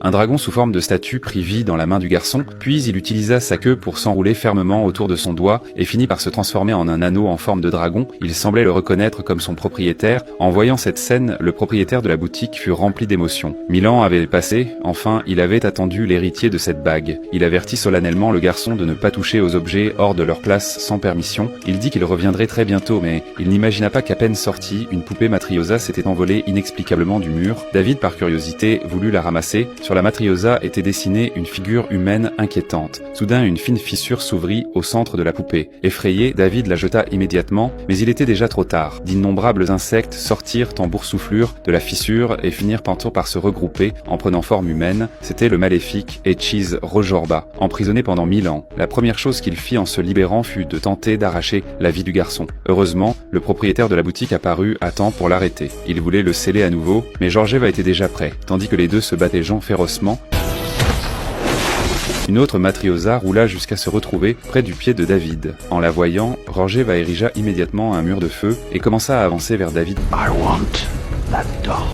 Un dragon sous forme de statue prit vie dans la main du garçon, puis il utilisa sa queue pour s'enrouler fermement autour de son doigt et finit par se transformer en un anneau en forme de dragon. Il semblait le reconnaître comme son propriétaire. En voyant cette scène, le propriétaire de la boutique fut rempli d'émotion. 1000 ans avaient passé, enfin il avait attendu l'héritier de cette bague. Il avertit solennellement le garçon de ne pas toucher aux objets hors de leur place sans permission. Il dit qu'il reviendrait très bientôt, mais il n'imagina pas qu'à peine sortie, une poupée Matryosa s'était envolée inexplicablement du mur. David, par curiosité, voulut la ramasser. Sur la Matryosa était dessinée une figure humaine inquiétante. Soudain, une fine fissure s'ouvrit au centre de la poupée. Effrayé, David la jeta immédiatement, mais il était déjà trop tard. D'innombrables insectes sortirent en boursouflure de la fissure et finirent tantôt par se regrouper en prenant forme humaine. C'était le maléfique Echiz Rojorba, emprisonné pendant 1000 ans. La première chose qu'il fit en se libérant fut de tenter d'arracher la vie du garçon. Heureusement, le propriétaire de la boutique apparut à temps pour l'arrêter. Il voulait le sceller à nouveau, mais Georgieva était déjà prêt, tandis que les deux se battaient férocement. Une autre Matryosa roula jusqu'à se retrouver près du pied de David. En la voyant, Georgieva érigea immédiatement un mur de feu et commença à avancer vers David.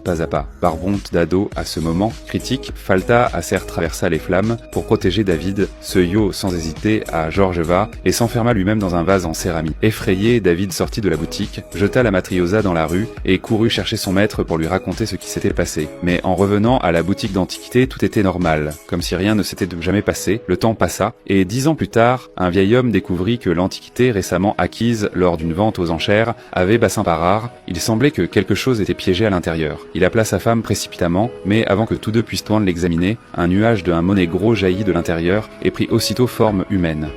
Pas à pas. Par honte d'ado à ce moment critique, Falta Acer traversa les flammes pour protéger David, se yo sans hésiter à Georgieva et s'enferma lui-même dans un vase en céramique. Effrayé, David sortit de la boutique, jeta la Matryosa dans la rue et courut chercher son maître pour lui raconter ce qui s'était passé. Mais en revenant à la boutique d'antiquité, tout était normal, comme si rien ne s'était jamais passé. Le temps passa et 10 ans plus tard, un vieil homme découvrit que l'antiquité récemment acquise lors d'une vente aux enchères avait bassin pas rare. Il semblait que quelque chose était piégé à l'intérieur. Il appela sa femme précipitamment, mais avant que tous deux puissent loin de l'examiner, un nuage d'un monnaie gros jaillit de l'intérieur et prit aussitôt forme humaine.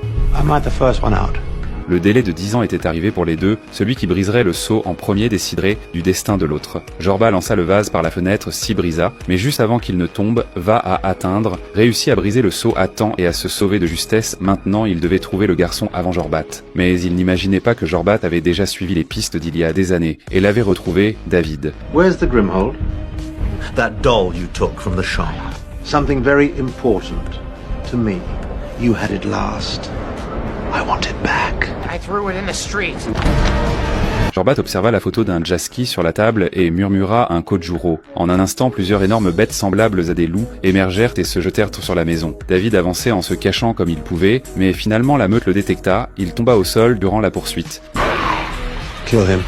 Le délai de 10 ans était arrivé pour les deux, celui qui briserait le seau en premier déciderait du destin de l'autre. Jorba lança le vase par la fenêtre, s'y brisa, mais juste avant qu'il ne tombe, va à atteindre, réussit à briser le seau à temps et à se sauver de justesse. Maintenant, il devait trouver le garçon avant Jorbat. Mais il n'imaginait pas que Jorbat avait déjà suivi les pistes d'il y a des années, et l'avait retrouvé, David. Where's the Grimhold? That doll you took from the shop. Something very important to me. You had it last. I want it back. I threw it in the street. Jorbat observa la photo d'un Jaski sur la table et murmura un Kojuro. En un instant, plusieurs énormes bêtes semblables à des loups émergèrent et se jetèrent sur la maison. David avançait en se cachant comme il pouvait, mais finalement la meute le détecta, il tomba au sol durant la poursuite. Kill him.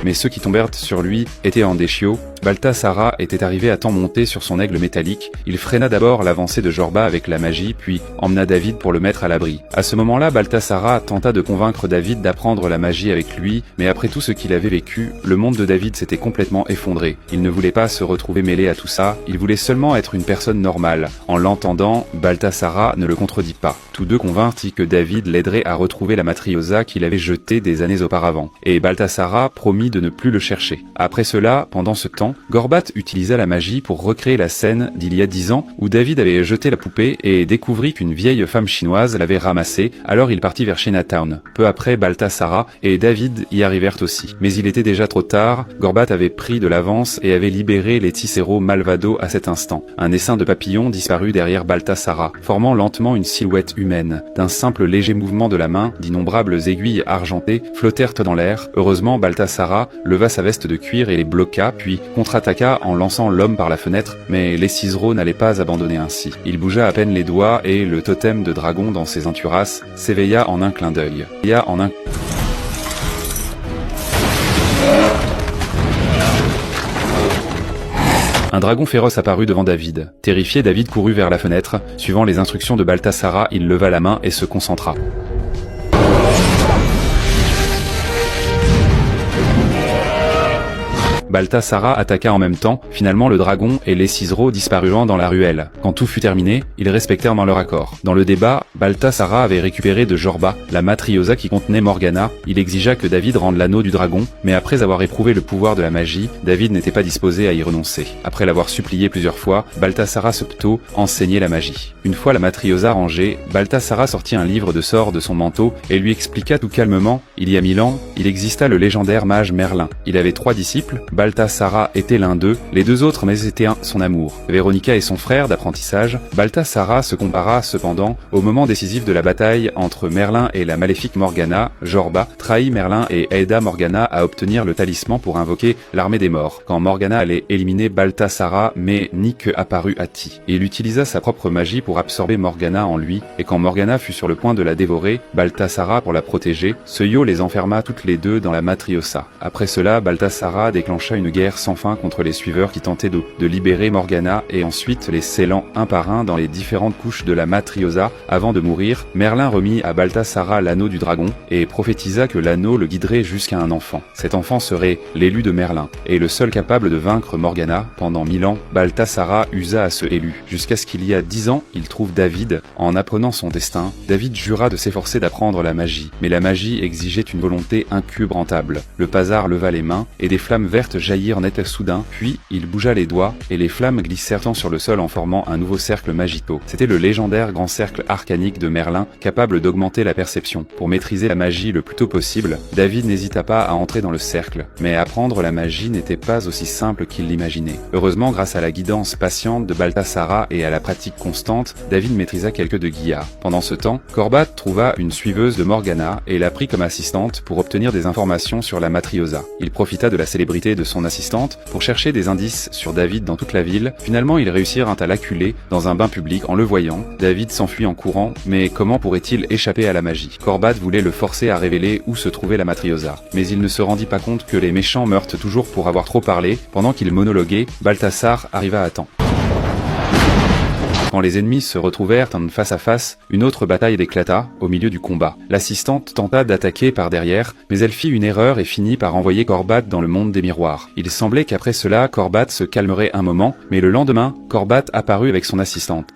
Mais ceux qui tombèrent sur lui étaient en déchiot. Baltasara était arrivé à temps monté sur son aigle métallique. Il freina d'abord l'avancée de Jorba avec la magie, puis emmena David pour le mettre à l'abri. À ce moment-là, Baltasara tenta de convaincre David d'apprendre la magie avec lui, mais après tout ce qu'il avait vécu, le monde de David s'était complètement effondré. Il ne voulait pas se retrouver mêlé à tout ça, il voulait seulement être une personne normale. En l'entendant, Baltasara ne le contredit pas. Tous deux convinrent que David l'aiderait à retrouver la Matryosa qu'il avait jetée des années auparavant, et Baltasara promit de ne plus le chercher. Après cela, pendant ce temps, Gorbat utilisa la magie pour recréer la scène d'il y a 10 ans où David avait jeté la poupée et découvrit qu'une vieille femme chinoise l'avait ramassée, alors il partit vers Chinatown. Peu après, Baltasara et David y arrivèrent aussi. Mais il était déjà trop tard, Gorbat avait pris de l'avance et avait libéré les Tisseros Malvado à cet instant. Un essaim de papillons disparut derrière Baltasara, formant lentement une silhouette humaine. D'un simple léger mouvement de la main, d'innombrables aiguilles argentées flottèrent dans l'air. Heureusement, Baltasara leva sa veste de cuir et les bloqua, puis contre-attaqua en lançant l'homme par la fenêtre, mais les Cisereaux n'allaient pas abandonner ainsi. Il bougea à peine les doigts et le totem de dragon dans ses enturas s'éveilla en un clin d'œil. Un dragon féroce apparut devant David. Terrifié, David courut vers la fenêtre. Suivant les instructions de Baltasara, il leva la main et se concentra. Baltasara attaqua en même temps. Finalement, le dragon et les Cisereaux disparurent dans la ruelle. Quand tout fut terminé, ils respectèrent dans leur accord. Dans le débat, Baltasara avait récupéré de Jorba la Matryosa qui contenait Morgana. Il exigea que David rende l'anneau du dragon, mais après avoir éprouvé le pouvoir de la magie, David n'était pas disposé à y renoncer. Après l'avoir supplié plusieurs fois, Baltasara Septo enseignait la magie. Une fois la Matryosa rangée, Baltasara sortit un livre de sorts de son manteau et lui expliqua tout calmement: il y a 1000 ans, il exista le légendaire mage Merlin. Il avait 3 disciples, Baltasara était l'un d'eux, les deux autres mais étaient son amour. Veronica et son frère d'apprentissage. Baltasara se compara cependant au moment décisif de la bataille entre Merlin et la maléfique Morgana. Jorba trahit Merlin et aida Morgana à obtenir le talisman pour invoquer l'armée des morts. Quand Morgana allait éliminer Baltasara, mais Nick apparut à Ti. Il utilisa sa propre magie pour absorber Morgana en lui, et quand Morgana fut sur le point de la dévorer, Baltasara, pour la protéger, Seuil les enferma toutes les deux dans la Matriosa. Après cela, Baltasara déclencha une guerre sans fin contre les suiveurs qui tentaient de libérer Morgana et ensuite les scellant un par un dans les différentes couches de la Matriosa. Avant de mourir, Merlin remit à Baltasara l'anneau du dragon et prophétisa que l'anneau le guiderait jusqu'à un enfant. Cet enfant serait l'élu de Merlin et le seul capable de vaincre Morgana. Pendant 1000 ans, Baltasara usa à ce élu, jusqu'à ce qu'il y a 10 ans, il trouve David. En apprenant son destin, David jura de s'efforcer d'apprendre la magie, mais la magie exigeait une volonté inquebrantable. Le Pazar leva les mains et des flammes vertes jaillirent net soudain, puis il bougea les doigts et les flammes glissèrent sur le sol en formant un nouveau cercle magico. C'était le légendaire grand cercle arcanique de Merlin, capable d'augmenter la perception. Pour maîtriser la magie le plus tôt possible, David n'hésita pas à entrer dans le cercle, mais apprendre la magie n'était pas aussi simple qu'il l'imaginait. Heureusement, grâce à la guidance patiente de Baltasara et à la pratique constante, David maîtrisa quelques de Guillard. Pendant ce temps, Corbat trouva une suiveuse de Morgana et la prit comme assistante pour obtenir des informations sur la Matriosa. Il profita de la célébrité de son assistante pour chercher des indices sur David dans toute la ville. Finalement, ils réussirent à l'acculer dans un bain public. En le voyant, David s'enfuit en courant, mais comment pourrait-il échapper à la magie? Corbat voulait le forcer à révéler où se trouvait la Matriosa, mais il ne se rendit pas compte que les méchants meurent toujours pour avoir trop parlé. Pendant qu'il monologuait, Baltasar arriva à temps. Quand les ennemis se retrouvèrent en face à face, une autre bataille éclata au milieu du combat. L'assistante tenta d'attaquer par derrière, mais elle fit une erreur et finit par envoyer Corbat dans le monde des miroirs. Il semblait qu'après cela, Corbat se calmerait un moment, mais le lendemain, Corbat apparut avec son assistante.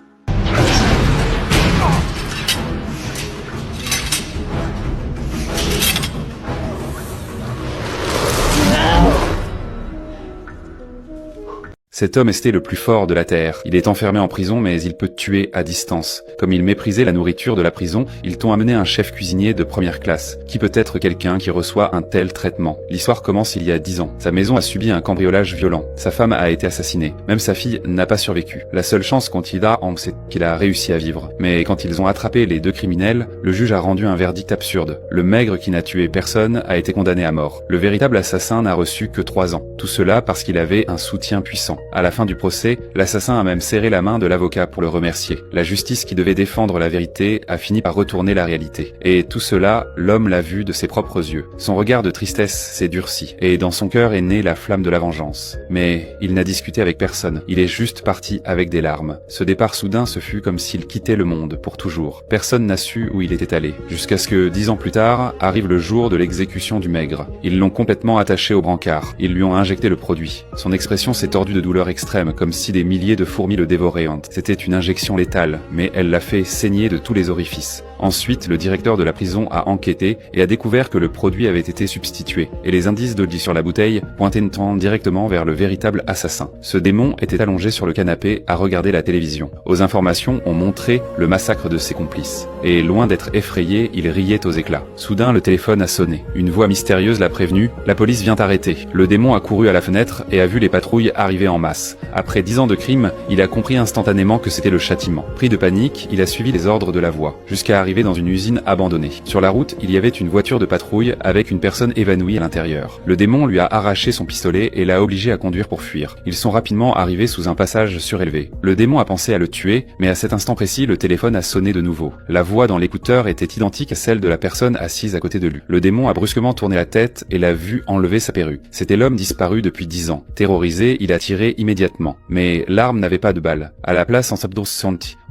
Cet homme était le plus fort de la Terre. Il est enfermé en prison, mais il peut tuer à distance. Comme il méprisait la nourriture de la prison, ils t'ont amené un chef cuisinier de première classe. Qui peut être quelqu'un qui reçoit un tel traitement? L'histoire commence il y a 10 ans. Sa maison a subi un cambriolage violent. Sa femme a été assassinée. Même sa fille n'a pas survécu. La seule chance qu'il a, c'est qu'il a réussi à vivre. Mais quand ils ont attrapé les deux criminels, le juge a rendu un verdict absurde. Le maigre qui n'a tué personne a été condamné à mort. Le véritable assassin n'a reçu que 3 ans. Tout cela parce qu'il avait un soutien puissant. À la fin du procès, l'assassin a même serré la main de l'avocat pour le remercier. La justice qui devait défendre la vérité a fini par retourner la réalité. Et tout cela, l'homme l'a vu de ses propres yeux. Son regard de tristesse s'est durci, et dans son cœur est née la flamme de la vengeance. Mais il n'a discuté avec personne. Il est juste parti avec des larmes. Ce départ soudain, ce fut comme s'il quittait le monde pour toujours. Personne n'a su où il était allé. Jusqu'à ce que, 10 ans plus tard, arrive le jour de l'exécution du maigre. Ils l'ont complètement attaché au brancard. Ils lui ont injecté le produit. Son expression s'est tordue de douleur extrême, comme si des milliers de fourmis le dévoraient. C'était une injection létale, mais elle l'a fait saigner de tous les orifices. Ensuite, le directeur de la prison a enquêté et a découvert que le produit avait été substitué, et les indices d'Odji sur la bouteille pointaient directement vers le véritable assassin. Ce démon était allongé sur le canapé à regarder la télévision. Aux informations ont montré le massacre de ses complices, et loin d'être effrayé, il riait aux éclats. Soudain, le téléphone a sonné. Une voix mystérieuse l'a prévenu. La police vient arrêter. Le démon a couru à la fenêtre et a vu les patrouilles arriver en masse. Après 10 ans de crime, il a compris instantanément que c'était le châtiment. Pris de panique, il a suivi les ordres de la voix, jusqu'à arriver dans une usine abandonnée. Sur la route, il y avait une voiture de patrouille avec une personne évanouie à l'intérieur. Le démon lui a arraché son pistolet et l'a obligé à conduire pour fuir. Ils sont rapidement arrivés sous un passage surélevé. Le démon a pensé à le tuer, mais à cet instant précis, le téléphone a sonné de nouveau. La voix dans l'écouteur était identique à celle de la personne assise à côté de lui. Le démon a brusquement tourné la tête et l'a vu enlever sa perruque. C'était l'homme disparu depuis 10 ans. Terrorisé, il a tiré immédiatement. Mais l'arme n'avait pas de balle. À la place,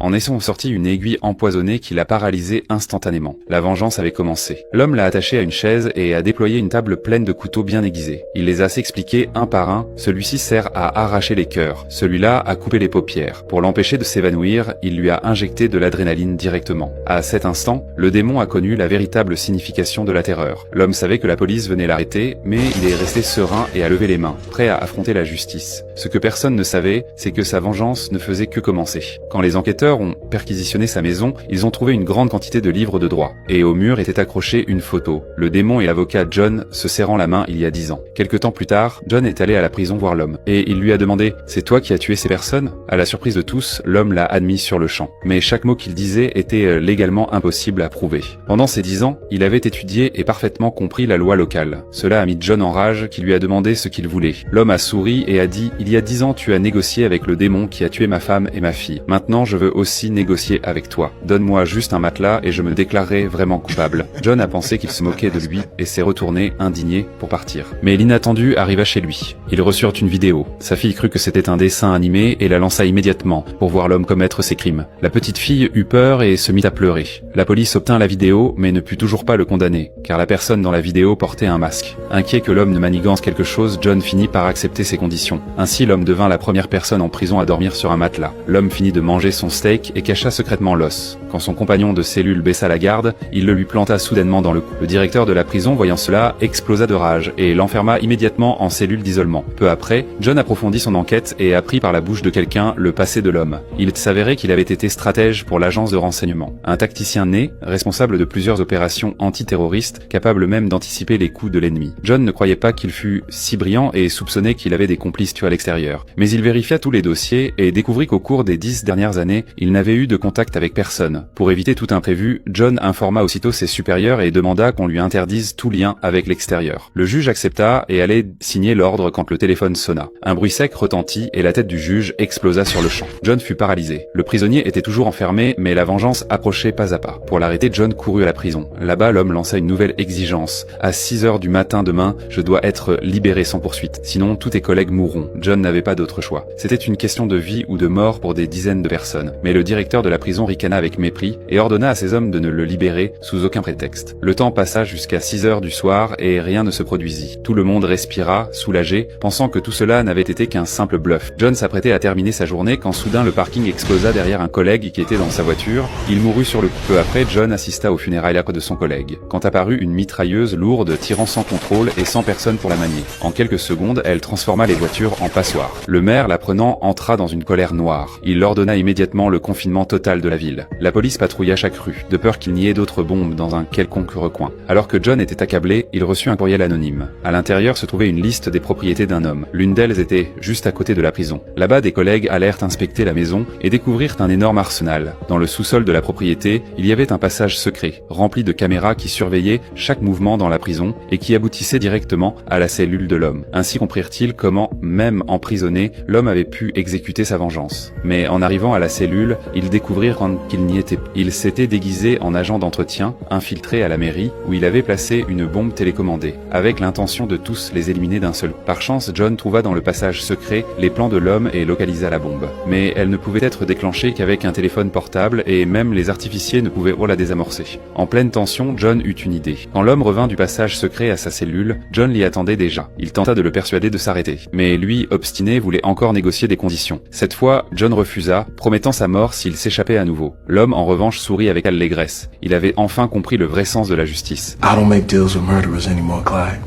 en est sorti une aiguille empoisonnée qui l'a paralysé instantanément. La vengeance avait commencé. L'homme l'a attaché à une chaise et a déployé une table pleine de couteaux bien aiguisés. Il les a s'expliquer un par un. Celui-ci sert à arracher les cœurs. Celui-là à couper les paupières. Pour l'empêcher de s'évanouir, il lui a injecté de l'adrénaline directement. À cet instant, le démon a connu la véritable signification de la terreur. L'homme savait que la police venait l'arrêter, mais il est resté serein et a levé les mains, prêt à affronter la justice. Ce que personne ne savait, c'est que sa vengeance ne faisait que commencer. Quand les enquêteurs ont perquisitionné sa maison, ils ont trouvé une grande quantité de livres de droit. Et au mur était accrochée une photo, le démon et l'avocat John se serrant la main il y a 10 ans. Quelque temps plus tard, John est allé à la prison voir l'homme. Et il lui a demandé « C'est toi qui as tué ces personnes ?» À la surprise de tous, l'homme l'a admis sur le champ. Mais chaque mot qu'il disait était légalement impossible à prouver. Pendant ces 10 ans, il avait étudié et parfaitement compris la loi locale. Cela a mis John en rage, qui lui a demandé ce qu'il voulait. L'homme a souri et a dit « Il y a 10 ans, tu as négocié avec le démon qui a tué ma femme et ma fille. Maintenant, je veux aussi négocier avec toi. Donne-moi juste un matelas et je me déclarerai vraiment coupable. » John a pensé qu'il se moquait de lui et s'est retourné, indigné, pour partir. Mais l'inattendu arriva chez lui. Ils reçurent une vidéo. Sa fille crut que c'était un dessin animé et la lança immédiatement pour voir l'homme commettre ses crimes. La petite fille eut peur et se mit à pleurer. La police obtint la vidéo mais ne put toujours pas le condamner, car la personne dans la vidéo portait un masque. Inquiet que l'homme ne manigance quelque chose, John finit par accepter ses conditions. Ainsi, l'homme devint la première personne en prison à dormir sur un matelas. L'homme finit de manger son steak et cacha secrètement l'os. Quand son compagnon de cellule baissa la garde, il le lui planta soudainement dans le cou. Le directeur de la prison, voyant cela, explosa de rage et l'enferma immédiatement en cellule d'isolement. Peu après, John approfondit son enquête et apprit par la bouche de quelqu'un le passé de l'homme. Il s'avérait qu'il avait été stratège pour l'agence de renseignement. Un tacticien né, responsable de plusieurs opérations antiterroristes, capable même d'anticiper les coups de l'ennemi. John ne croyait pas qu'il fût si brillant et soupçonnait qu'il avait des complices tués à l'extérieur. Mais il vérifia tous les dossiers et découvrit qu'au cours des 10 dernières années, il n'avait eu de contact avec personne. Pour éviter tout imprévu, John informa aussitôt ses supérieurs et demanda qu'on lui interdise tout lien avec l'extérieur. Le juge accepta et allait signer l'ordre quand le téléphone sonna. Un bruit sec retentit et la tête du juge explosa sur le champ. John fut paralysé. Le prisonnier était toujours enfermé, mais la vengeance approchait pas à pas. Pour l'arrêter, John courut à la prison. Là-bas, l'homme lança une nouvelle exigence. À 6 heures du matin demain, je dois être libéré sans poursuite. Sinon, tous tes collègues mourront. John n'avait pas d'autre choix. C'était une question de vie ou de mort pour des dizaines de personnes. Mais le directeur de la prison ricana avec mépris et ordonna à ses hommes de ne le libérer sous aucun prétexte. Le temps passa jusqu'à 6 heures du soir et rien ne se produisit. Tout le monde respira, soulagé, pensant que tout cela n'avait été qu'un simple bluff. John s'apprêtait à terminer sa journée quand soudain le parking explosa derrière un collègue qui était dans sa voiture. Il mourut sur le coup. Peu après, John assista aux funérailles de son collègue, quand apparut une mitrailleuse lourde tirant sans contrôle et sans personne pour la manier. En quelques secondes, elle transforma les voitures en passoires. Le maire, l'apprenant, entra dans une colère noire. Il ordonna immédiatement le confinement total de la ville. La police patrouilla chaque rue, de peur qu'il n'y ait d'autres bombes dans un quelconque recoin. Alors que John était accablé, il reçut un courriel anonyme. À l'intérieur se trouvait une liste des propriétés d'un homme. L'une d'elles était juste à côté de la prison. Là-bas, des collègues allèrent inspecter la maison et découvrirent un énorme arsenal. Dans le sous-sol de la propriété, il y avait un passage secret, rempli de caméras qui surveillaient chaque mouvement dans la prison et qui aboutissait directement à la cellule de l'homme. Ainsi comprirent-ils comment, même emprisonné, l'homme avait pu exécuter sa vengeance. Mais en arrivant à la cellule, ils découvrirent qu'il n'y était pas. Il s'était déguisé en agent d'entretien, infiltré à la mairie, où il avait placé une bombe télécommandée, avec l'intention de tous les éliminer d'un seul coup. Par chance, John trouva dans le passage secret les plans de l'homme et localisa la bombe. Mais elle ne pouvait être déclenchée qu'avec un téléphone portable et même les artificiers ne pouvaient la désamorcer. En pleine tension, John eut une idée. Quand l'homme revint du passage secret à sa cellule, John l'y attendait déjà. Il tenta de le persuader de s'arrêter. Mais lui, obstiné, voulait encore négocier des conditions. Cette fois, John refusa, promettant sa mort s'il s'échappait à nouveau. L'homme, en revanche, sourit avec allégresse. Il avait enfin compris le vrai sens de la justice. I don't make deals with murderers anymore, Clyde.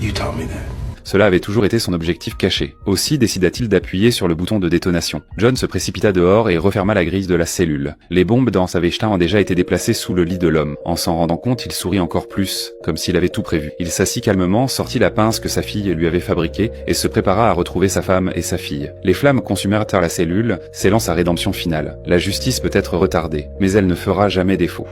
You taught me that. Cela avait toujours été son objectif caché. Aussi décida-t-il d'appuyer sur le bouton de détonation. John se précipita dehors et referma la grille de la cellule. Les bombes dans sa Vechta ont déjà été déplacées sous le lit de l'homme. En s'en rendant compte, il sourit encore plus, comme s'il avait tout prévu. Il s'assit calmement, sortit la pince que sa fille lui avait fabriquée et se prépara à retrouver sa femme et sa fille. Les flammes consumèrent la cellule, scellant sa rédemption finale. La justice peut être retardée, mais elle ne fera jamais défaut.